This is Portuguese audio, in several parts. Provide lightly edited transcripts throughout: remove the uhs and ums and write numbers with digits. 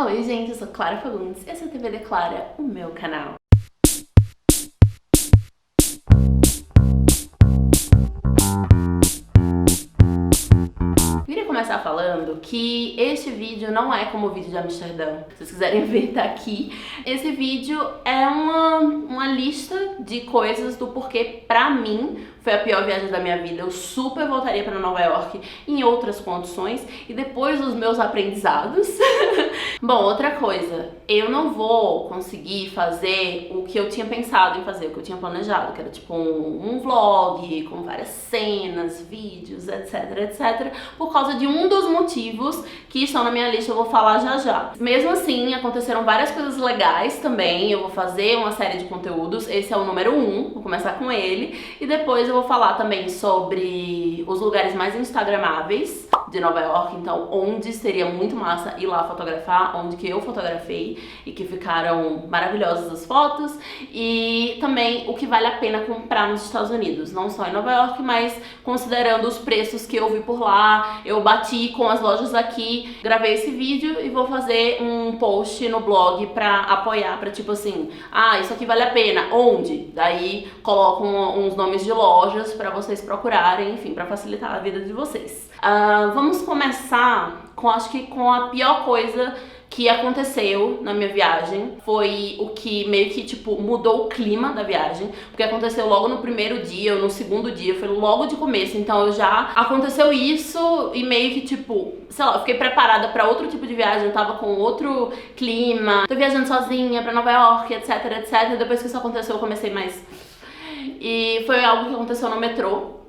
Oi gente, eu sou Clara Fagundes, esse é o TV Declara, o meu canal. Queria começar falando que este vídeo não é como o vídeo de Amsterdã. Se vocês quiserem ver, tá aqui. Esse vídeo é uma lista de coisas do porquê, pra mim, foi a pior viagem da minha vida. Eu super voltaria pra Nova York em outras condições e depois dos meus aprendizados. Bom, outra coisa, eu não vou conseguir fazer o que eu tinha pensado em fazer, o que eu tinha planejado, que era tipo um vlog com várias cenas, vídeos, etc, etc, por causa de um dos motivos que estão na minha lista, eu vou falar já já. Mesmo assim, aconteceram várias coisas legais também, eu vou fazer uma série de conteúdos, esse é o número 1, vou começar com ele, e depois eu vou falar também sobre os lugares mais instagramáveis de Nova York, então onde seria muito massa ir lá fotografar, onde que eu fotografei e que ficaram maravilhosas as fotos, e também o que vale a pena comprar nos Estados Unidos, não só em Nova York, mas considerando os preços que eu vi por lá. Eu bati com as lojas aqui, gravei esse vídeo e vou fazer um post no blog pra apoiar, pra tipo assim, ah, isso aqui vale a pena, onde? Daí coloco uns nomes de lojas pra vocês procurarem, enfim, pra facilitar a vida de vocês. Vamos começar com, acho que com a pior coisa que aconteceu na minha viagem. Foi o que meio que, tipo, mudou o clima da viagem, porque aconteceu logo no primeiro dia ou no segundo dia, foi logo de começo, então eu já... Aconteceu isso e meio que, tipo, sei lá, eu fiquei preparada pra outro tipo de viagem, eu tava com outro clima, tô viajando sozinha pra Nova York, etc, etc. Depois que isso aconteceu eu comecei mais... E foi algo que aconteceu no metrô.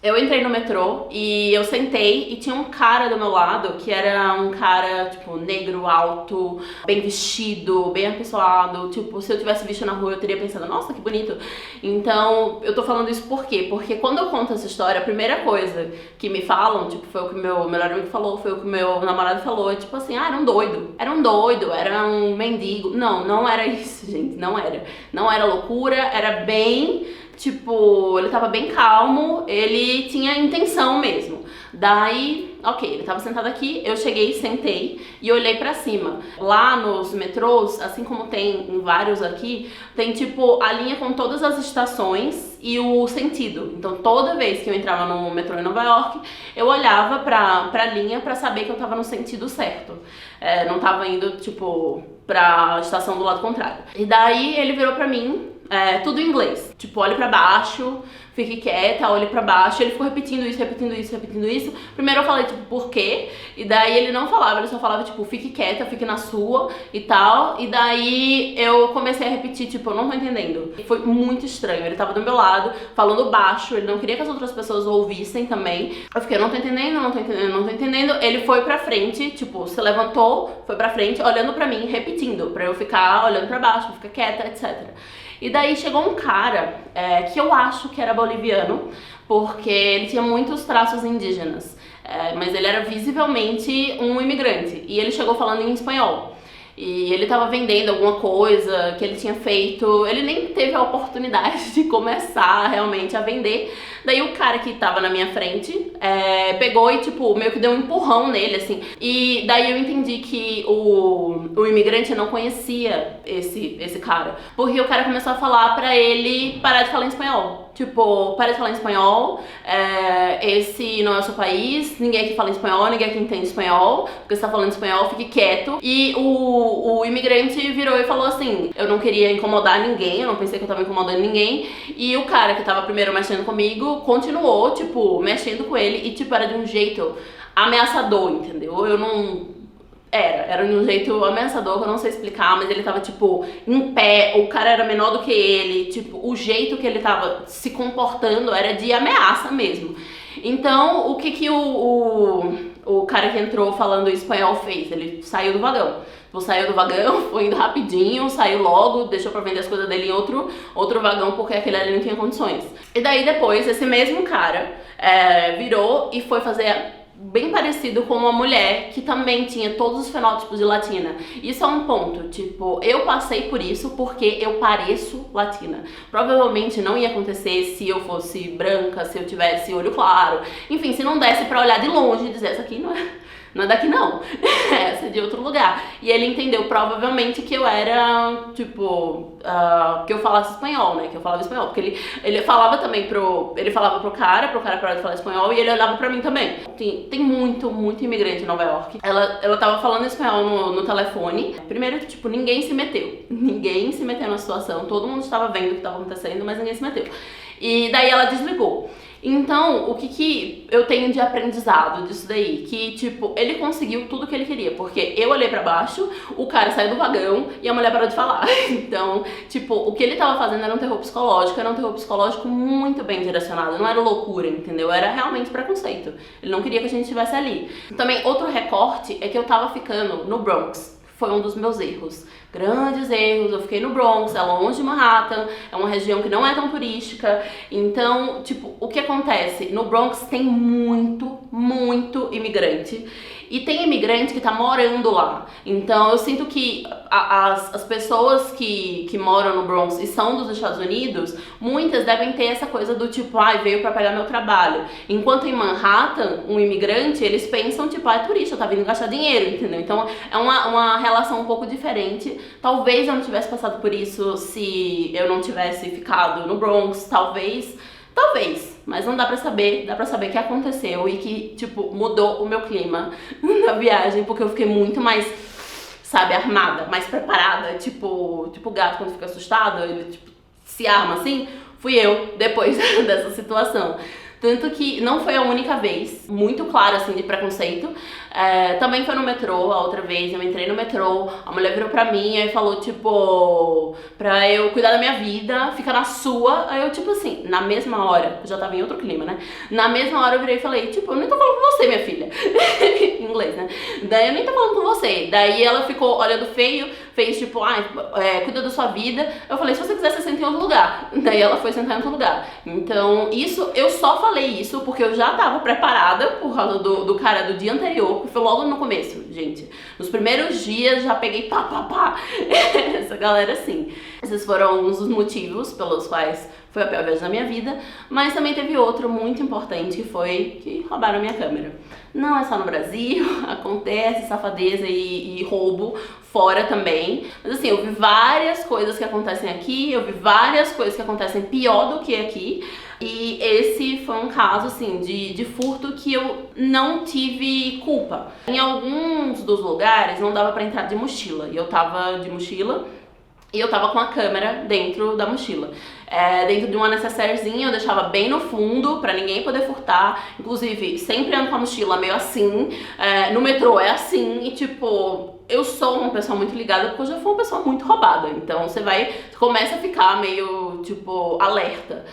Eu entrei no metrô e eu sentei e tinha um cara do meu lado que era um cara, tipo, negro, alto, bem vestido, bem apessoado. Tipo, se eu tivesse visto na rua eu teria pensado, nossa, que bonito. Então, eu tô falando isso por quê? Porque quando eu conto essa história, a primeira coisa que me falam, tipo, foi o que meu melhor amigo falou, foi o que meu namorado falou, tipo assim, ah, era um doido. Era um doido, era um mendigo. Não, não era isso, gente, não era. Não era loucura, era bem... Tipo, ele tava bem calmo, ele tinha intenção mesmo. Daí, ok, ele tava sentado aqui, eu cheguei, sentei e olhei pra cima. Lá nos metrôs, assim como tem em vários aqui, tem tipo a linha com todas as estações e o sentido. Então toda vez que eu entrava no metrô em Nova York, eu olhava pra linha pra saber que eu tava no sentido certo. Não tava indo, tipo, pra estação do lado contrário. E daí ele virou pra mim, tudo em inglês. Tipo, olhe pra baixo, fique quieta, olhe pra baixo. Ele ficou repetindo isso, repetindo isso, repetindo isso. Primeiro eu falei, tipo, por quê? E daí ele não falava, ele só falava, tipo, fique quieta, fique na sua e tal. E daí eu comecei a repetir, tipo, eu não tô entendendo. E foi muito estranho. Ele tava do meu lado, falando baixo, ele não queria que as outras pessoas ouvissem também. Eu fiquei, eu não tô entendendo, não tô entendendo, não tô entendendo. Ele foi pra frente, tipo, se levantou, foi pra frente, olhando pra mim, repetindo, pra eu ficar olhando pra baixo, ficar quieta, etc. E daí chegou um cara que eu acho que era boliviano, porque ele tinha muitos traços indígenas, mas ele era visivelmente um imigrante, e ele chegou falando em espanhol. E ele tava vendendo alguma coisa que ele tinha feito, ele nem teve a oportunidade de começar realmente a vender. Daí o cara que tava na minha frente pegou e, tipo, meio que deu um empurrão nele, assim. E daí eu entendi que o imigrante não conhecia esse cara. Porque o cara começou a falar pra ele parar de falar em espanhol. Tipo, para de falar em espanhol, esse não é o seu país, ninguém aqui fala espanhol, ninguém aqui entende espanhol, porque você tá falando espanhol, fique quieto. E o imigrante virou e falou assim, eu não queria incomodar ninguém, eu não pensei que eu tava incomodando ninguém. E o cara que tava primeiro mexendo comigo continuou, tipo, mexendo com ele e, tipo, era de um jeito ameaçador, entendeu? Eu não... Era de um jeito ameaçador que eu não sei explicar, mas ele tava, tipo, em pé, o cara era menor do que ele, tipo, o jeito que ele tava se comportando era de ameaça mesmo. Então, o que o cara que entrou falando espanhol fez? Ele saiu do vagão. Saiu do vagão, foi indo rapidinho, saiu logo, deixou pra vender as coisas dele em outro vagão, porque aquele ali não tinha condições. E daí depois, esse mesmo cara virou e foi fazer bem parecido com uma mulher que também tinha todos os fenótipos de latina. Isso é um ponto, tipo, eu passei por isso porque eu pareço latina. Provavelmente não ia acontecer se eu fosse branca, se eu tivesse olho claro, enfim, se não desse pra olhar de longe e dizer, essa aqui não é daqui não, essa é de outro lugar. E ele entendeu provavelmente que eu era, tipo, que eu falasse espanhol, né, que eu falava espanhol, porque ele falava também ele falava pro cara parar de falar espanhol, e ele olhava pra mim também. Tem muito imigrante em Nova York. Ela tava falando espanhol no telefone. Primeiro, tipo, ninguém se meteu na situação, todo mundo estava vendo o que estava acontecendo, mas ninguém se meteu. E daí ela desligou. Então, o que eu tenho de aprendizado disso daí? Que, tipo, ele conseguiu tudo que ele queria, porque eu olhei pra baixo, o cara saiu do vagão e a mulher parou de falar. Então, tipo, o que ele tava fazendo era um terror psicológico muito bem direcionado, não era loucura, entendeu? Era realmente preconceito. Ele não queria que a gente estivesse ali. Também, outro recorte é que eu tava ficando no Bronx. Foi um dos meus erros. Grandes erros, eu fiquei no Bronx, é longe de Manhattan, é uma região que não é tão turística. Então, tipo, o que acontece? No Bronx tem muito imigrante. E tem imigrante que tá morando lá. Então eu sinto que as pessoas que moram no Bronx e são dos Estados Unidos, muitas devem ter essa coisa do tipo, veio pra pegar meu trabalho. Enquanto em Manhattan, um imigrante, eles pensam tipo, é turista, tá vindo gastar dinheiro, entendeu? Então é uma relação um pouco diferente. Talvez eu não tivesse passado por isso se eu não tivesse ficado no Bronx, talvez, mas não dá pra saber, o que aconteceu e que, tipo, mudou o meu clima na viagem, porque eu fiquei muito mais, sabe, armada, mais preparada, tipo gato quando fica assustado, ele, tipo, se arma assim, fui eu depois dessa situação. Tanto que não foi a única vez, muito clara, assim, de preconceito. Também foi no metrô, a outra vez, eu entrei no metrô, a mulher virou pra mim e falou, tipo, pra eu cuidar da minha vida, fica na sua. Aí eu, tipo assim, na mesma hora, eu já tava em outro clima, né? Na mesma hora eu virei e falei, tipo, eu nem tô falando com você, minha filha. Em inglês, né? Daí eu nem tô falando com você. Daí ela ficou olhando feio, fez tipo, cuida da sua vida. Eu falei, se você quiser, você senta em outro lugar. Daí ela foi sentar em outro lugar. Então, isso, eu só falei isso porque eu já tava preparada por causa do cara do dia anterior, que foi logo no começo, gente. Nos primeiros dias já peguei pá. Essa galera assim. Esses foram alguns dos motivos pelos quais foi a pior viagem da minha vida, mas também teve outro muito importante, que foi que roubaram minha câmera. Não é só no Brasil, acontece safadeza e roubo fora também. Mas assim, eu vi várias coisas que acontecem aqui, eu vi várias coisas que acontecem pior do que aqui. E esse foi um caso, assim, de furto que eu não tive culpa. Em alguns dos lugares não dava pra entrar de mochila, e eu tava de mochila, e eu tava com a câmera dentro da mochila. Dentro de uma necessairezinha, eu deixava bem no fundo pra ninguém poder furtar. Inclusive, sempre ando com a mochila meio assim, no metrô é assim, e tipo, eu sou uma pessoa muito ligada porque eu já fui uma pessoa muito roubada. Então você começa a ficar meio, tipo, alerta.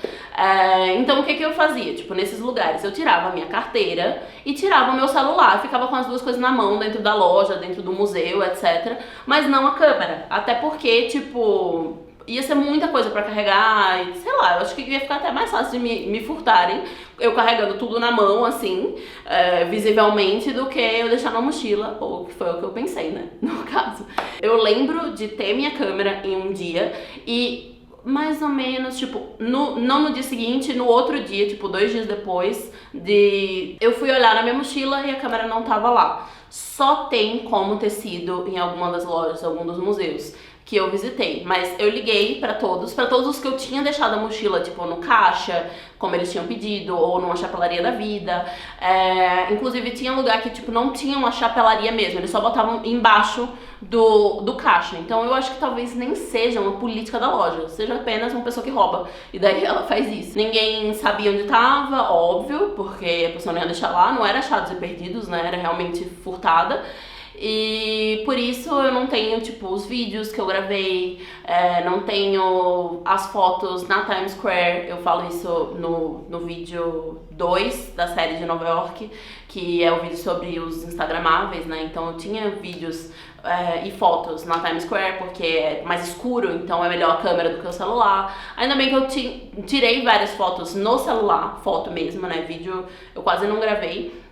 Então o que eu fazia? Tipo, nesses lugares eu tirava a minha carteira e tirava o meu celular, ficava com as duas coisas na mão dentro da loja, dentro do museu, etc. Mas não a câmera, até porque, tipo, ia ser muita coisa pra carregar e sei lá, eu acho que ia ficar até mais fácil de me furtarem, eu carregando tudo na mão, assim, visivelmente, do que eu deixar na mochila, ou que foi o que eu pensei, né, no caso. Eu lembro de ter minha câmera em um dia e mais ou menos, tipo, não no dia seguinte, no outro dia, tipo, 2 dias depois, eu fui olhar na minha mochila e a câmera não tava lá. Só tem como ter sido em alguma das lojas, algum dos museus que eu visitei, mas eu liguei pra todos os que eu tinha deixado a mochila, tipo, no caixa, como eles tinham pedido, ou numa chapelaria da vida. Inclusive tinha lugar que, tipo, não tinha uma chapelaria mesmo, eles só botavam embaixo do caixa. Então eu acho que talvez nem seja uma política da loja, seja apenas uma pessoa que rouba, e daí ela faz isso. Ninguém sabia onde tava, óbvio, porque a pessoa não ia deixar lá, não era achados e perdidos, né, era realmente furtada. E por isso eu não tenho, tipo, os vídeos que eu gravei, não tenho as fotos na Times Square. Eu falo isso no vídeo 2 da série de Nova York, que é o vídeo sobre os instagramáveis, né? Então eu tinha vídeos e fotos na Times Square, porque é mais escuro, então é melhor a câmera do que o celular. Ainda bem que eu tirei várias fotos no celular, foto mesmo, né? Vídeo eu quase não gravei.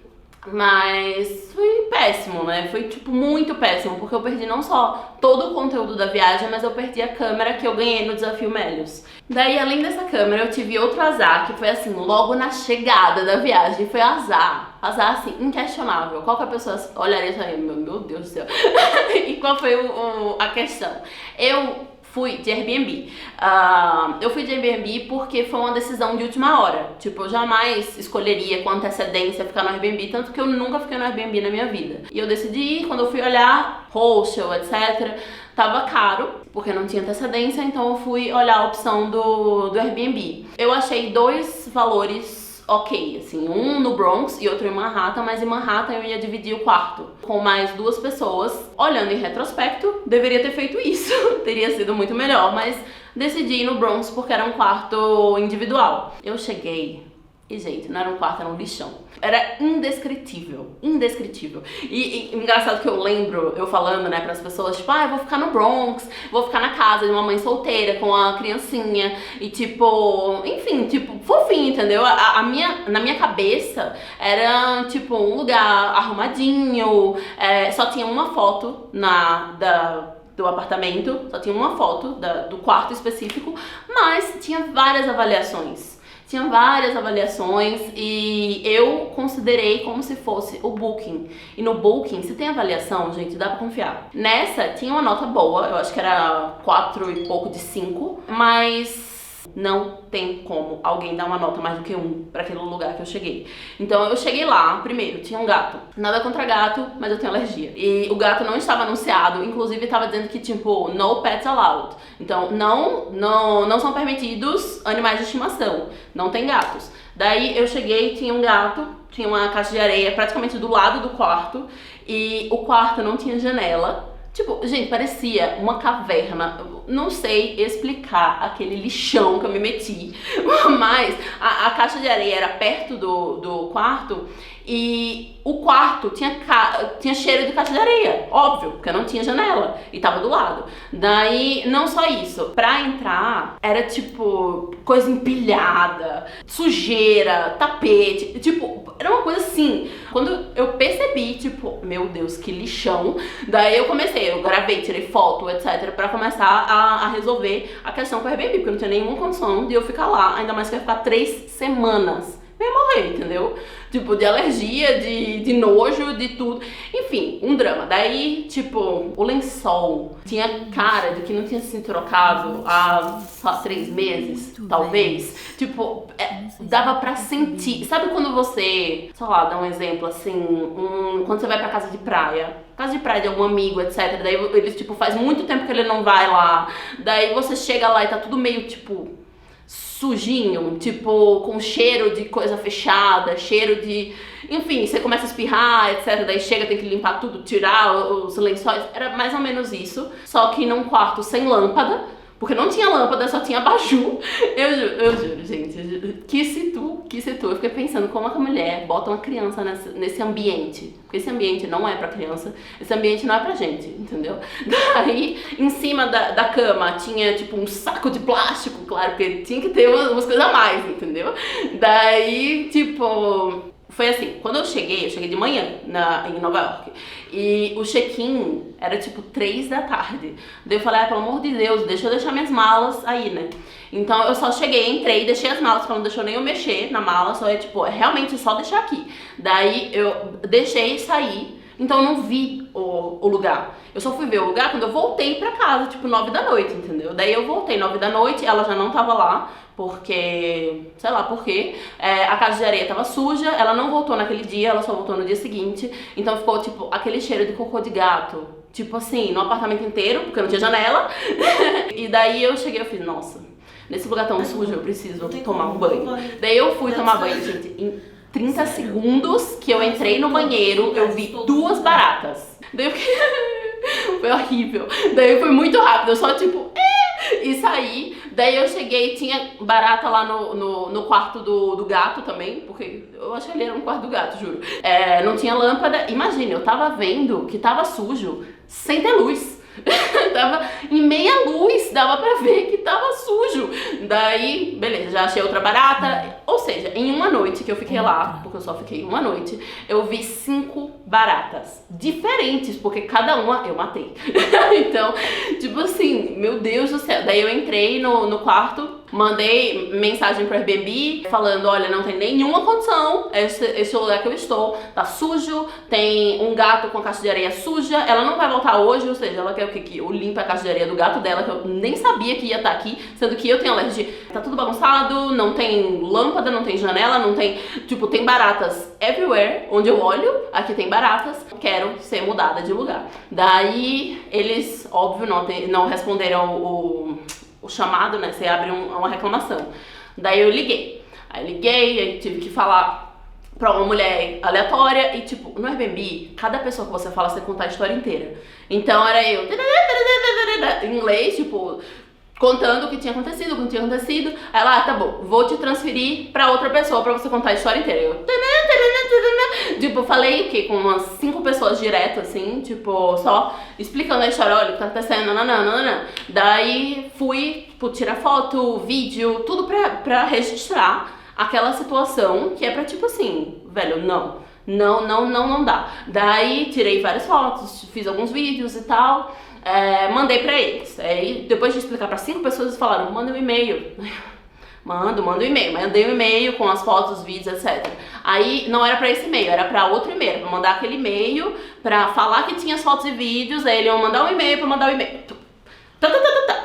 Mas foi péssimo, né? Foi, tipo, muito péssimo, porque eu perdi não só todo o conteúdo da viagem, mas eu perdi a câmera que eu ganhei no Desafio Melios. Daí, além dessa câmera, eu tive outro azar, que foi assim, logo na chegada da viagem. Foi azar. Azar, assim, inquestionável. Qualquer pessoa olharia e falaria, meu Deus do céu. E qual foi a questão? Eu fui de Airbnb. Eu fui de Airbnb porque foi uma decisão de última hora. Tipo, eu jamais escolheria com antecedência ficar no Airbnb, tanto que eu nunca fiquei no Airbnb na minha vida. E eu decidi ir, quando eu fui olhar, hostel, etc., tava caro, porque não tinha antecedência, então eu fui olhar a opção do Airbnb. Eu achei dois valores ok, assim, um no Bronx e outro em Manhattan, mas em Manhattan eu ia dividir o quarto com mais duas pessoas. Olhando em retrospecto, deveria ter feito isso, teria sido muito melhor, mas decidi ir no Bronx porque era um quarto individual. Eu cheguei e, gente, não era um quarto, era um lixão. Era indescritível, indescritível. E engraçado que eu lembro, eu falando, né, pras pessoas, tipo, eu vou ficar no Bronx, vou ficar na casa de uma mãe solteira com a criancinha. E tipo, enfim, tipo, fofinho, entendeu? Na minha cabeça era, tipo, um lugar arrumadinho, só tinha uma foto do apartamento, só tinha uma foto do quarto específico, mas tinha várias avaliações. Tinha várias avaliações e eu considerei como se fosse o Booking. E no Booking, se tem avaliação, gente, dá pra confiar. Nessa, tinha uma nota boa, eu acho que era 4 e pouco de 5, mas não tem como alguém dar uma nota mais do que 1 pra aquele lugar que eu cheguei. Então eu cheguei lá, primeiro, tinha um gato. Nada contra gato, mas eu tenho alergia. E o gato não estava anunciado, inclusive estava dizendo que, tipo, no pets allowed. Então não são permitidos animais de estimação, não tem gatos. Daí eu cheguei, tinha um gato, tinha uma caixa de areia praticamente do lado do quarto, e o quarto não tinha janela. Tipo, gente, parecia uma caverna. Não sei explicar aquele lixão que eu me meti, mas a caixa de areia era perto do quarto e o quarto tinha cheiro de caixa de areia, óbvio, porque não tinha janela e tava do lado. Daí, não só isso, pra entrar era tipo coisa empilhada, sujeira, tapete, tipo, era uma coisa assim. Quando eu percebi, tipo, meu Deus, que lixão, daí eu gravei, tirei foto, etc, pra começar a resolver a questão com o Airbnb, porque eu não tinha nenhuma condição de eu ficar lá, ainda mais que eu ia ficar 3 semanas. Eu ia morrer, entendeu? Tipo, de alergia, de nojo, de tudo. Enfim, um drama. Daí, tipo, o lençol tinha cara de que não tinha sido trocado há, sei lá, 3 meses, talvez. Tipo, dava pra sentir. Sabe quando você, sei lá, dá um exemplo assim, quando você vai pra casa de praia de algum amigo, etc. Daí eles, tipo, faz muito tempo que ele não vai lá. Daí você chega lá e tá tudo meio, tipo, sujinho, tipo, com cheiro de coisa fechada, cheiro de... Enfim, você começa a espirrar, etc. Daí chega, tem que limpar tudo, tirar os lençóis. Era mais ou menos isso, só que num quarto sem lâmpada, porque não tinha lâmpada, só tinha abajur. Eu juro, gente, que se tu. Eu fiquei pensando como é que a mulher bota uma criança nesse ambiente. Porque esse ambiente não é pra criança, esse ambiente não é pra gente, entendeu? Daí, em cima da cama, tinha tipo um saco de plástico, claro, porque tinha que ter umas coisas a mais, entendeu? Daí, tipo... Foi assim, quando eu cheguei de manhã em Nova York e o check-in era tipo 3 da tarde. Daí eu falei, pelo amor de Deus, deixa eu deixar minhas malas aí, né? Então eu só cheguei, entrei, deixei as malas, não deixou nem eu mexer na mala, só realmente só deixar aqui. Daí eu deixei sair, então eu não vi o lugar. Eu só fui ver o lugar quando eu voltei pra casa, tipo 9 da noite, entendeu? Daí eu voltei 9 da noite, ela já não tava lá, porque, sei lá por quê, a casa de areia tava suja, ela não voltou naquele dia, ela só voltou no dia seguinte, então ficou tipo aquele cheiro de cocô de gato, tipo assim, no apartamento inteiro, porque não tinha janela. E daí eu cheguei e fiz, nossa, nesse lugar tão sujo eu preciso tomar um banho. Daí eu fui tomar banho, gente, em 30 segundos que eu entrei no banheiro, eu vi 2 baratas. Daí eu fiquei... foi horrível. Daí foi muito rápido, eu só tipo... e saí. Daí eu cheguei, tinha barata lá no quarto do gato também, porque eu achei que ele era um quarto do gato, juro. Não tinha lâmpada. Imagina, eu tava vendo que tava sujo sem ter luz. Tava em meia luz, dava pra ver que tava sujo. Daí, beleza, já achei outra barata. Ou seja, em uma noite que eu fiquei lá, porque eu só fiquei uma noite, eu vi 5 baratas diferentes, porque cada uma eu matei. Então, tipo assim, meu Deus do céu. Daí eu entrei no quarto, mandei mensagem pro Airbnb falando, olha, não tem nenhuma condição, esse lugar que eu estou tá sujo, tem um gato com a caixa de areia suja, ela não vai voltar hoje, ou seja, ela quer o que? Que eu limpe a caixa de areia do gato dela, que eu nem sabia que ia estar aqui, sendo que eu tenho alergia. Tá tudo bagunçado, não tem lâmpada, não tem janela, não tem, tipo, tem baratas everywhere, onde eu olho, aqui tem baratas, quero ser mudada de lugar. Daí, eles, óbvio, não responderam o chamado, né? Você abre uma reclamação. Daí eu liguei. Aí tive que falar pra uma mulher aleatória e, tipo, no Airbnb, cada pessoa que você fala, você conta a história inteira. Então era eu, em inglês, tipo, contando o que tinha acontecido, Aí ela, tá bom, vou te transferir pra outra pessoa pra você contar a história inteira. Eu, tipo, falei o quê? Com umas 5 pessoas direto, assim, tipo, só explicando a história, olha, o que tá acontecendo, nananana. Daí fui, tipo, tirar foto, vídeo, tudo pra registrar aquela situação que é pra, tipo assim, velho, não dá. Daí tirei várias fotos, fiz alguns vídeos e tal. Mandei pra eles. Aí, depois de explicar pra 5 pessoas, eles falaram, manda um e-mail. Manda um e-mail. Mandei um e-mail com as fotos, vídeos, etc. Aí, não era pra esse e-mail, era pra outro e-mail. Era pra mandar aquele e-mail, pra falar que tinha as fotos e vídeos. Aí, eles iam mandar um e-mail pra mandar o e-mail.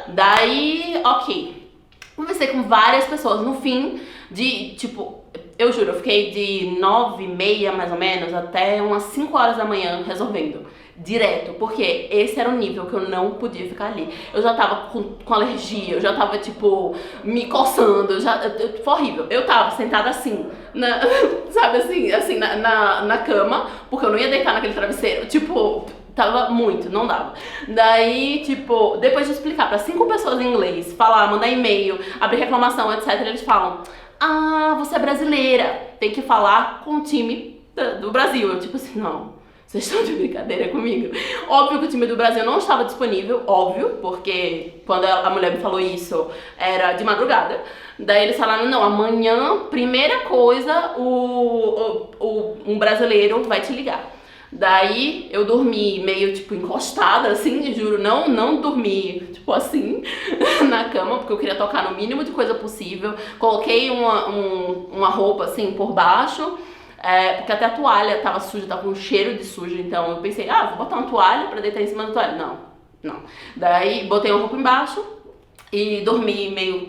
Daí, ok. Conversei com várias pessoas. No fim, tipo, eu juro, eu fiquei de 9h30, mais ou menos, até umas 5 horas da manhã resolvendo. Direto, porque esse era o nível que eu não podia ficar ali. Eu já tava com alergia, eu já tava, tipo, me coçando, foi horrível. Eu tava sentada assim, sabe, assim, na cama, porque eu não ia deitar naquele travesseiro, tipo, tava muito, não dava. Daí, tipo, depois de explicar pra 5 pessoas em inglês, falar, mandar e-mail, abrir reclamação, etc, eles falam, ah, você é brasileira, tem que falar com o time do Brasil. Eu, tipo assim, não. Vocês estão de brincadeira comigo? Óbvio que o time do Brasil não estava disponível, óbvio, porque quando a mulher me falou isso, era de madrugada. Daí eles falaram, não, amanhã, primeira coisa, um brasileiro vai te ligar. Daí eu dormi meio, tipo, encostada, assim, juro, não dormi, tipo, assim, na cama, porque eu queria tocar no mínimo de coisa possível. Coloquei uma roupa, assim, por baixo. Porque até a toalha tava suja, tava com um cheiro de sujo, então eu pensei, vou botar uma toalha pra deitar em cima da toalha. Não. Daí botei uma roupa embaixo e dormi meio...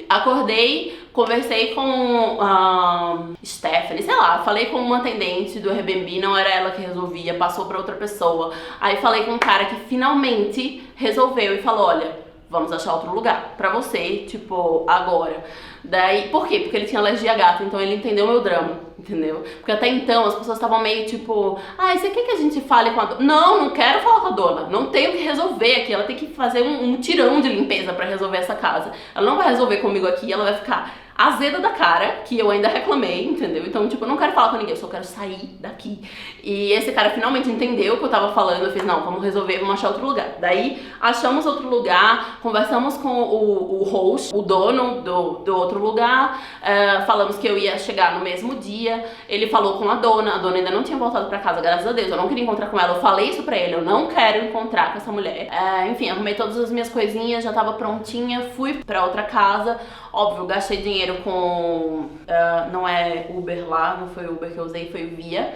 Acordei, conversei com a Stephanie, sei lá, falei com uma atendente do Airbnb, não era ela que resolvia, passou pra outra pessoa. Aí falei com um cara que finalmente resolveu e falou, olha, vamos achar outro lugar pra você, tipo, agora. Daí, por quê? Porque ele tinha alergia a gato, então ele entendeu meu drama, entendeu? Porque até então as pessoas estavam meio tipo, você quer que a gente fale com a dona? Não quero falar com a dona, não tenho que resolver aqui, ela tem que fazer um tirão de limpeza pra resolver essa casa. Ela não vai resolver comigo aqui, ela vai ficar azeda da cara, que eu ainda reclamei, entendeu? Então, tipo, eu não quero falar com ninguém, eu só quero sair daqui. E esse cara finalmente entendeu o que eu tava falando, eu fiz, não, vamos resolver, vamos achar outro lugar. Daí, achamos outro lugar, conversamos com o host, o dono do outro lugar, falamos que eu ia chegar no mesmo dia, ele falou com a dona ainda não tinha voltado pra casa, graças a Deus, eu não queria encontrar com ela, eu falei isso pra ele, eu não quero encontrar com essa mulher. Enfim, arrumei todas as minhas coisinhas, já tava prontinha, fui pra outra casa. Óbvio, gastei dinheiro com... não é Uber lá, não foi Uber que eu usei, foi Via.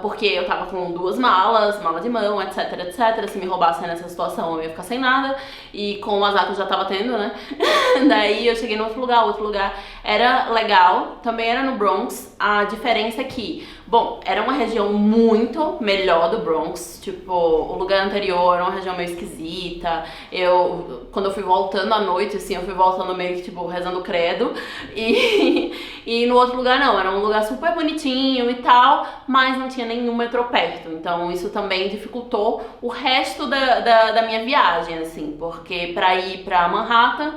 Porque eu tava com 2 malas, mala de mão, etc, etc. Se me roubassem nessa situação eu ia ficar sem nada. E com o azar que eu já tava tendo, né? Daí eu cheguei no outro lugar era legal, também era no Bronx. A diferença é que, bom, era uma região muito melhor do Bronx. Tipo, o lugar anterior era uma região meio esquisita. Quando eu fui voltando à noite, assim, eu fui voltando meio que, tipo, rezando credo. E no outro lugar não, era um lugar super bonitinho e tal, mas não tinha nenhum metrô perto. Então isso também dificultou o resto da minha viagem, assim, porque pra ir pra Manhattan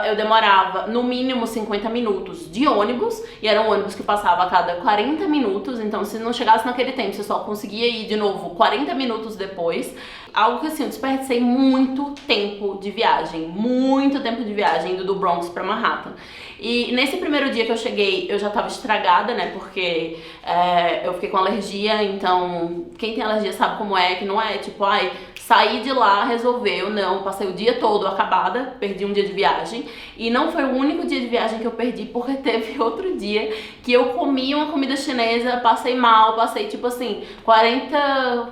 eu demorava no mínimo 50 minutos de ônibus, e era um ônibus que passava a cada 40 minutos, então se não chegasse naquele tempo, você só conseguia ir de novo 40 minutos depois. Algo que assim, eu desperdicei muito tempo de viagem, indo do Bronx pra Manhattan. E nesse primeiro dia que eu cheguei, eu já tava estragada, né, porque eu fiquei com alergia, então quem tem alergia sabe como é, que não é tipo, ai, saí de lá, resolveu, não, passei o dia todo acabada, perdi um dia de viagem, e não foi o único dia de viagem que eu perdi, porque teve outro dia que eu comi uma comida chinesa, passei mal, passei tipo assim, 40,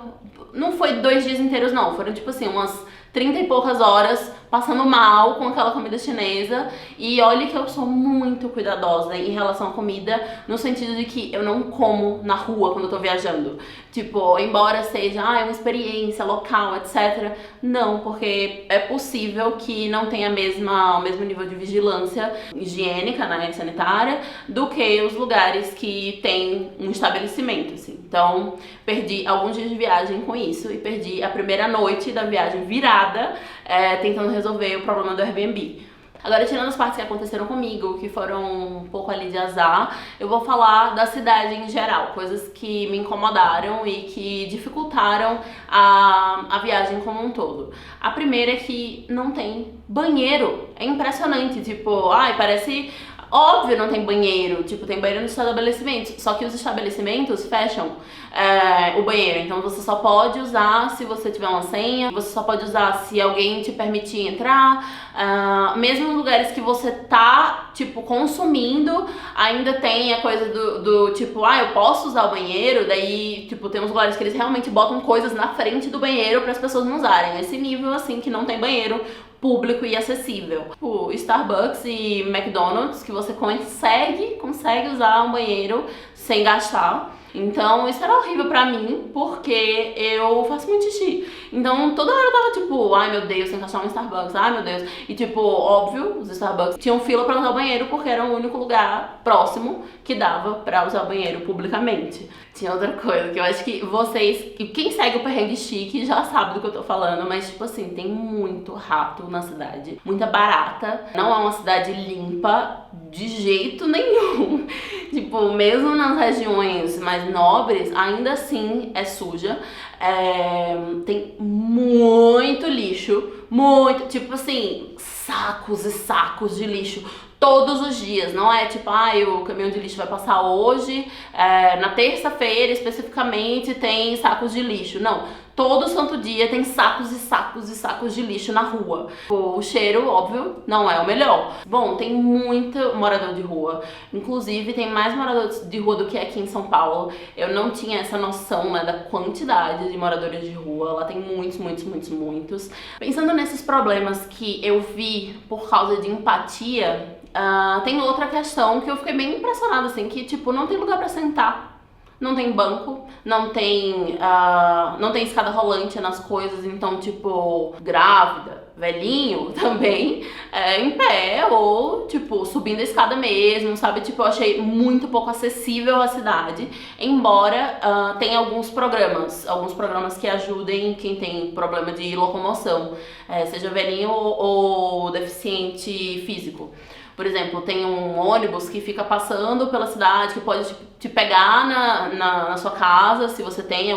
não foi 2 dias inteiros não, foram tipo assim, umas 30 e poucas horas passando mal com aquela comida chinesa. E olha que eu sou muito cuidadosa em relação à comida, no sentido de que eu não como na rua quando eu tô viajando. Tipo, embora seja uma experiência local, etc. Não, porque é possível que não tenha o mesmo nível de vigilância higiênica, né, sanitária, do que os lugares que tem um estabelecimento, assim. Então, perdi alguns dias de viagem com isso e perdi a primeira noite da viagem virada, tentando resolver o problema do Airbnb. Agora, tirando as partes que aconteceram comigo, que foram um pouco ali de azar, eu vou falar da cidade em geral, coisas que me incomodaram e que dificultaram a viagem como um todo. A primeira é que não tem banheiro. É impressionante, tipo, parece... Óbvio, não tem banheiro, tipo, tem banheiro nos estabelecimentos, só que os estabelecimentos fecham o banheiro, então você só pode usar se você tiver uma senha, você só pode usar se alguém te permitir entrar, mesmo em lugares que você tá, tipo, consumindo, ainda tem a coisa do tipo, eu posso usar o banheiro, daí, tipo, tem uns lugares que eles realmente botam coisas na frente do banheiro para as pessoas não usarem, esse nível, assim, que não tem banheiro público e acessível. Tipo, Starbucks e McDonald's, que você consegue usar um banheiro sem gastar. Então isso era horrível pra mim, porque eu faço muito xixi. Então toda hora eu tava tipo, ai meu Deus, tem que achar um Starbucks, ai meu Deus. E tipo, óbvio, os Starbucks tinham fila pra usar o banheiro, porque era o único lugar próximo que dava pra usar o banheiro publicamente. Tinha outra coisa que eu acho que vocês, quem segue o Perrengue Chique já sabe do que eu tô falando, mas tipo assim, tem muito rato na cidade, muita barata, não é uma cidade limpa de jeito nenhum. Tipo, mesmo nas regiões mais nobres, ainda assim é suja. Tem muito lixo, tipo assim, sacos e sacos de lixo todos os dias, não é tipo, o caminhão de lixo vai passar hoje, na terça-feira especificamente tem sacos de lixo, não. Todo santo dia tem sacos e sacos e sacos de lixo na rua. O cheiro, óbvio, não é o melhor. Bom, tem muito morador de rua. Inclusive, tem mais moradores de rua do que aqui em São Paulo. Eu não tinha essa noção, né, da quantidade de moradores de rua. Lá tem muitos, muitos, muitos, muitos. Pensando nesses problemas que eu vi por causa de empatia, tem outra questão que eu fiquei bem impressionada, assim, que, tipo, não tem lugar pra sentar. Não tem banco, não tem escada rolante nas coisas, então, tipo, grávida, velhinho também, em pé ou, tipo, subindo a escada mesmo, sabe? Tipo, eu achei muito pouco acessível a cidade, embora tenha alguns programas que ajudem quem tem problema de locomoção, seja velhinho ou deficiente físico. Por exemplo, tem um ônibus que fica passando pela cidade, que pode te pegar na sua casa, se você tem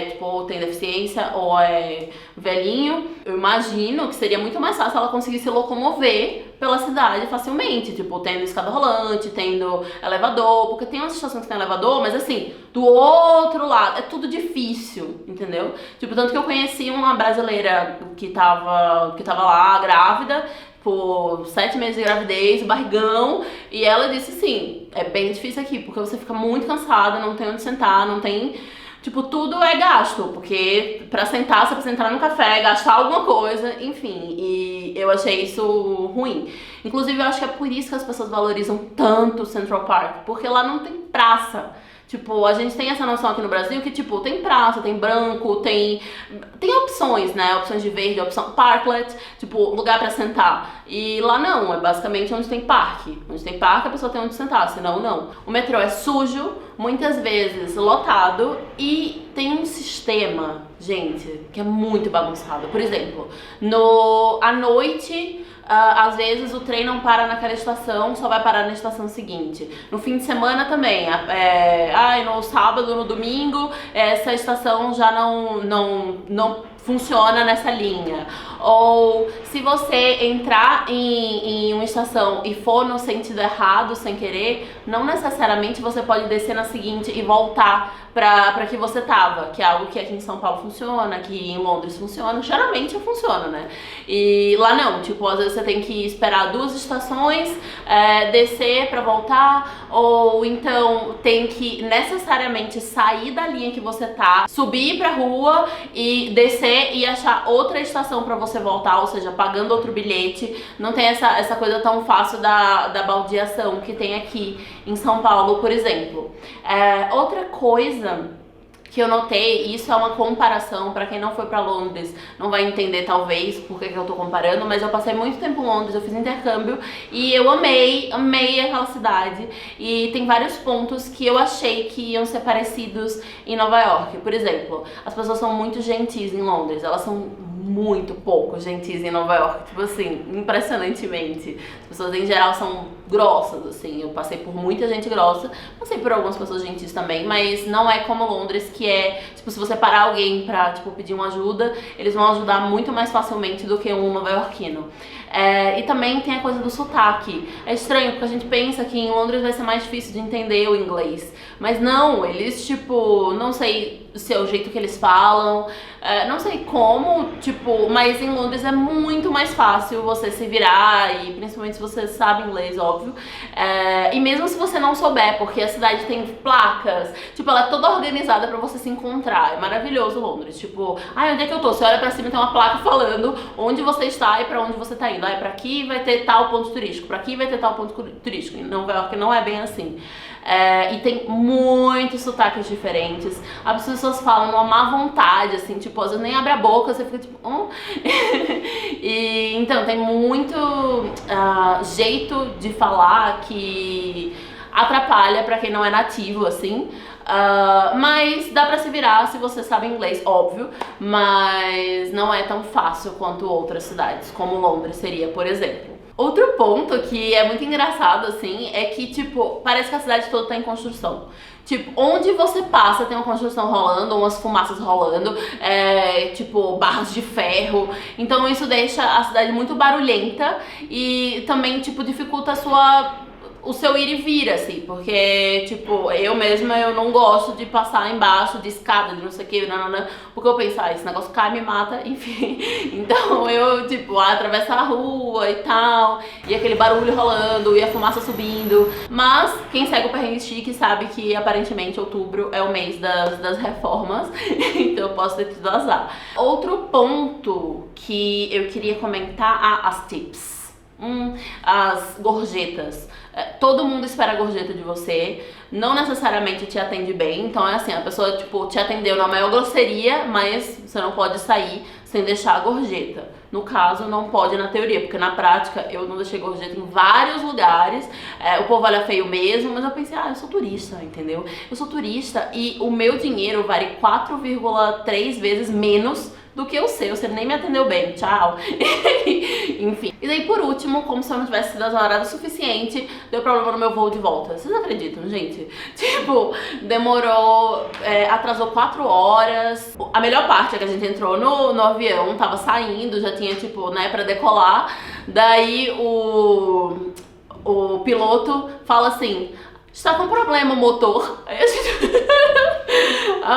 tipo, tem deficiência ou é velhinho. Eu imagino que seria muito mais fácil ela conseguir se locomover pela cidade facilmente, tipo, tendo escada rolante, tendo elevador, porque tem umas estações que tem elevador, mas assim, do outro lado, é tudo difícil, entendeu? Tipo, tanto que eu conheci uma brasileira que tava lá, grávida, por 7 meses de gravidez, barrigão, e ela disse assim, é bem difícil aqui, porque você fica muito cansada, não tem onde sentar, não tem... Tipo, tudo é gasto, porque pra sentar, você precisa entrar no café, gastar alguma coisa, enfim, e eu achei isso ruim. Inclusive, eu acho que é por isso que as pessoas valorizam tanto o Central Park, porque lá não tem praça. Tipo, a gente tem essa noção aqui no Brasil que, tipo, tem praça, tem branco, tem opções, né? Opções de verde, opção parklet, tipo, lugar pra sentar. E lá não, é basicamente onde tem parque. Onde tem parque, a pessoa tem onde sentar, senão não. O metrô é sujo, muitas vezes lotado, e tem um sistema gente, que é muito bagunçado. Por exemplo, à noite, às vezes o trem não para naquela estação, só vai parar na estação seguinte. No fim de semana também, no sábado, no domingo, essa estação já não funciona nessa linha. Ou se você entrar em uma estação e for no sentido errado sem querer, não necessariamente você pode descer na seguinte e voltar pra que você tava, que é algo que aqui em São Paulo funciona, aqui em Londres funciona, geralmente funciona, né? E lá não, tipo, às vezes você tem que esperar 2 estações, descer pra voltar, ou então tem que necessariamente sair da linha que você tá, subir pra rua e descer e achar outra estação pra você voltar, ou seja, pagando outro bilhete. Não tem essa coisa tão fácil da baldeação que tem aqui em São Paulo, por exemplo. Outra coisa que eu notei, e isso é uma comparação, pra quem não foi pra Londres não vai entender talvez por que eu tô comparando, mas eu passei muito tempo em Londres, eu fiz intercâmbio e eu amei aquela cidade, e tem vários pontos que eu achei que iam ser parecidos em Nova York. Por exemplo, as pessoas são muito gentis em Londres, elas são muito pouco gentis em Nova York, tipo assim, impressionantemente. As pessoas em geral são grossas, assim, eu passei por muita gente grossa, passei por algumas pessoas gentis também, mas não é como Londres, que é, tipo, se você parar alguém pra, tipo, pedir uma ajuda, eles vão ajudar muito mais facilmente do que um nova-iorquino. E também tem a coisa do sotaque. É estranho, porque a gente pensa que em Londres vai ser mais difícil de entender o inglês, mas não, eles, tipo, não sei se é o jeito que eles falam, não sei como, tipo, mas em Londres é muito mais fácil você se virar, e principalmente se você sabe inglês, óbvio, e mesmo se você não souber, porque a cidade tem placas, tipo, ela é toda organizada pra você se encontrar. É maravilhoso Londres, tipo, onde é que eu tô? Você olha pra cima e tem uma placa falando onde você está e pra onde você tá indo. Pra aqui vai ter tal ponto turístico, pra aqui vai ter tal ponto turístico. Em Nova York não é bem assim. E tem muitos sotaques diferentes. As pessoas falam uma má vontade, assim, tipo, às vezes nem abre a boca, você fica tipo, E então tem muito jeito de falar que atrapalha pra quem não é nativo, assim. Mas dá pra se virar se você sabe inglês, óbvio, mas não é tão fácil quanto outras cidades, como Londres seria, por exemplo. Outro ponto que é muito engraçado, assim, é que, tipo, parece que a cidade toda tá em construção. Tipo, onde você passa tem uma construção rolando, umas fumaças rolando, tipo, barras de ferro. Então isso deixa a cidade muito barulhenta e também, tipo, dificulta o seu ir e vir, assim, porque, tipo, eu mesma, eu não gosto de passar embaixo de escada, de não sei o que, porque eu penso, esse negócio cai, me mata, enfim. Então eu, tipo, atravesso a rua e tal, e aquele barulho rolando, e a fumaça subindo. Mas quem segue o Perrengue Chique sabe que, aparentemente, outubro é o mês das reformas, então eu posso ter tido azar. Outro ponto que eu queria comentar, as tips. As gorjetas. Todo mundo espera a gorjeta de você, não necessariamente te atende bem, então é assim, a pessoa, tipo, te atendeu na maior grosseria, mas você não pode sair sem deixar a gorjeta. No caso, não pode na teoria, porque na prática eu não deixei gorjeta em vários lugares, o povo olha feio mesmo, mas eu pensei, eu sou turista, entendeu? Eu sou turista e o meu dinheiro vale 4,3 vezes menos do que o seu, você nem me atendeu bem, tchau. Enfim. E daí, por último, como se eu não tivesse sido azarada o suficiente, deu problema no meu voo de volta. Vocês acreditam, gente? Tipo, demorou, atrasou 4 horas. A melhor parte é que a gente entrou no avião, tava saindo, já tinha, tipo, né, pra decolar. Daí o piloto fala assim, está com problema o motor. Aí a gente...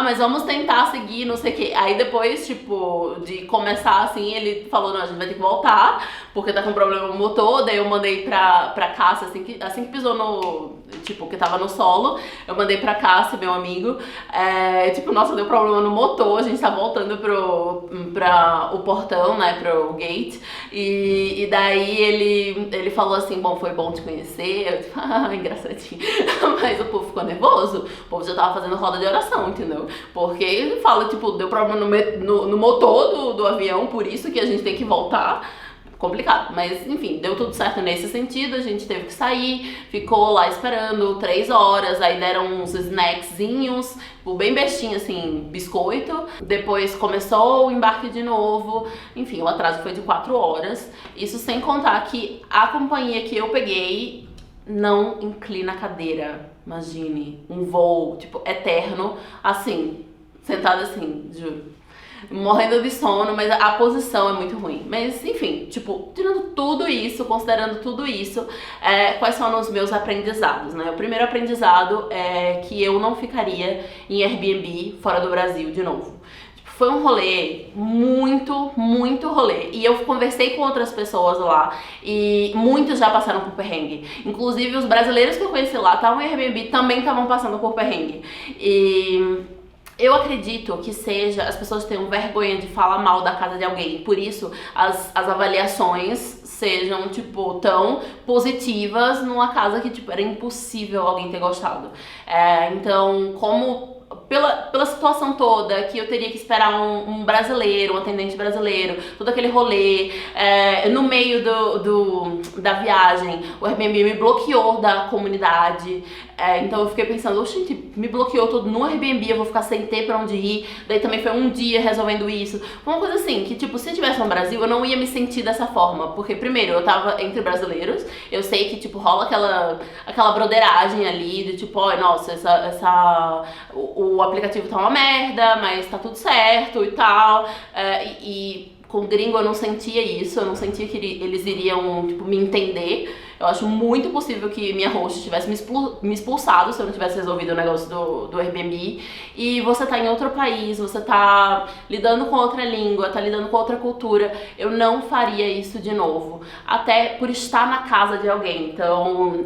mas vamos tentar seguir, não sei o que. Aí depois, tipo, de começar assim, ele falou, não, a gente vai ter que voltar, porque tá com problema no motor. Daí eu mandei pra Cássia, assim que pisou no... Tipo, que tava no solo, eu mandei pra Cássia, meu amigo. Tipo, nossa, deu problema no motor, a gente tá voltando pra o portão, né, pro gate. E daí ele falou assim, bom, foi bom te conhecer. Eu tipo, engraçadinho. Mas o povo ficou nervoso, o povo já tava fazendo roda de oração, entendeu? Porque ele fala, tipo, deu problema no motor do avião, por isso que a gente tem que voltar. complicado. Mas, enfim, deu tudo certo nesse sentido, a gente teve que sair, ficou lá esperando 3 horas, aí deram uns snackzinhos, tipo, bem bestinho, assim, biscoito. Depois começou o embarque de novo, enfim, o atraso foi de 4 horas. Isso sem contar que a companhia que eu peguei não inclina a cadeira. Imagine, um voo, tipo, eterno, assim, sentada assim, juro. Morrendo de sono, mas a posição é muito ruim. Mas, enfim, tipo, tirando tudo isso, considerando tudo isso, quais são os meus aprendizados, né? O primeiro aprendizado é que eu não ficaria em Airbnb fora do Brasil de novo. Foi um rolê, muito rolê. E eu conversei com outras pessoas lá e muitos já passaram por perrengue. Inclusive os brasileiros que eu conheci lá estavam em Airbnb, também estavam passando por perrengue. E eu acredito que as pessoas tenham vergonha de falar mal da casa de alguém. Por isso as avaliações sejam, tipo, tão positivas numa casa que, tipo, era impossível alguém ter gostado. Então, como pela situação toda, que eu teria que esperar um brasileiro, um atendente brasileiro, todo aquele rolê, no meio da viagem, o Airbnb me bloqueou da comunidade. Então eu fiquei pensando, gente, me bloqueou todo no Airbnb, eu vou ficar sem ter pra onde ir. Daí também foi um dia resolvendo isso. Foi uma coisa assim, que tipo, se eu estivesse no Brasil, eu não ia me sentir dessa forma. Porque primeiro, eu tava entre brasileiros, eu sei que tipo, rola aquela broderagem ali, de tipo, oh, nossa, o aplicativo tá uma merda, mas tá tudo certo e tal. Com gringo eu não sentia isso, eu não sentia que eles iriam, tipo, me entender. Eu acho muito possível que minha host tivesse me expulsado se eu não tivesse resolvido o negócio do Airbnb. E você tá em outro país, você tá lidando com outra língua, tá lidando com outra cultura. Eu não faria isso de novo. Até por estar na casa de alguém. Então,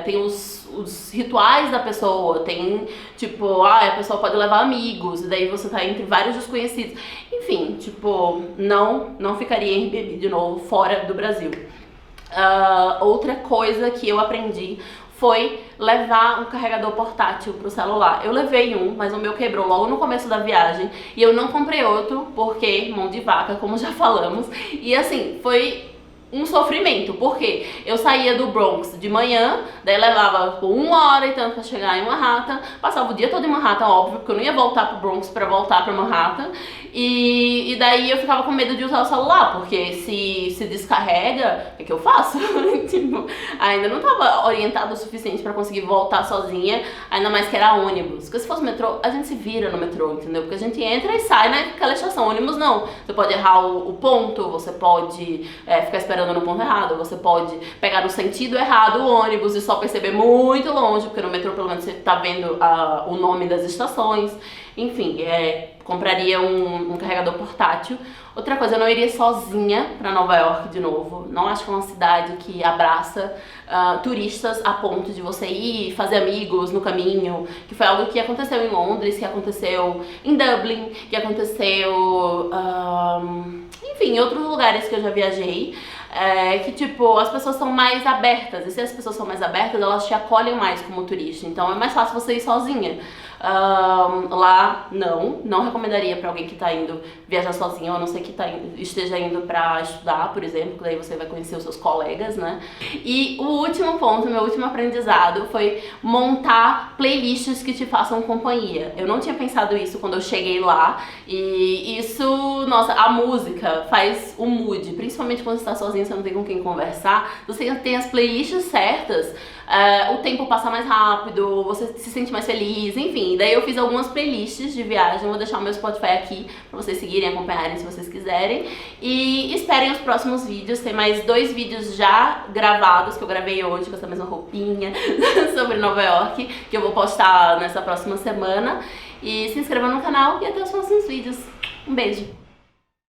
tem os rituais da pessoa, tem tipo, a pessoa pode levar amigos, e daí você tá entre vários desconhecidos. Enfim, tipo, não ficaria em Airbnb de novo fora do Brasil. Outra coisa que eu aprendi foi levar um carregador portátil pro celular. Eu levei um, mas o meu quebrou logo no começo da viagem e eu não comprei outro porque mão de vaca, como já falamos. E assim, foi um sofrimento, porque eu saía do Bronx de manhã, daí levava por 1 hora e tanto pra chegar em Manhattan, passava o dia todo em Manhattan, óbvio, porque eu não ia voltar pro Bronx pra voltar pra Manhattan, e daí eu ficava com medo de usar o celular, porque se descarrega, o que eu faço? Tipo, ainda não tava orientado o suficiente pra conseguir voltar sozinha, ainda mais que era ônibus, porque se fosse metrô, a gente se vira no metrô, entendeu? Porque a gente entra e sai naquela estação, ônibus não, você pode errar o ponto, você pode ficar esperando no ponto errado, você pode pegar no sentido errado o ônibus e só perceber muito longe, porque no metrô pelo menos você tá vendo o nome das estações. Enfim, compraria um carregador portátil. Outra coisa, eu não iria sozinha pra Nova York de novo. Não acho que é uma cidade que abraça turistas a ponto de você ir fazer amigos no caminho, que foi algo que aconteceu em Londres, que aconteceu em Dublin, que aconteceu enfim, em outros lugares que eu já viajei. Que tipo, as pessoas são mais abertas, e se as pessoas são mais abertas, elas te acolhem mais como turista, então é mais fácil você ir sozinha. Lá não recomendaria pra alguém que tá indo viajar sozinho, a não ser que esteja indo pra estudar, por exemplo, que daí você vai conhecer os seus colegas, né? E o último ponto, meu último aprendizado foi montar playlists que te façam companhia. Eu não tinha pensado isso quando eu cheguei lá, e isso, nossa, a música faz o mood, principalmente quando você tá sozinho, você não tem com quem conversar, você tem as playlists certas, o tempo passa mais rápido, você se sente mais feliz, enfim. Daí eu fiz algumas playlists de viagem, vou deixar o meu Spotify aqui pra vocês seguirem, acompanharem se vocês quiserem. E esperem os próximos vídeos, tem mais 2 vídeos já gravados, que eu gravei hoje com essa mesma roupinha, sobre Nova York, que eu vou postar nessa próxima semana. E se inscreva no canal e até os próximos vídeos. Um beijo!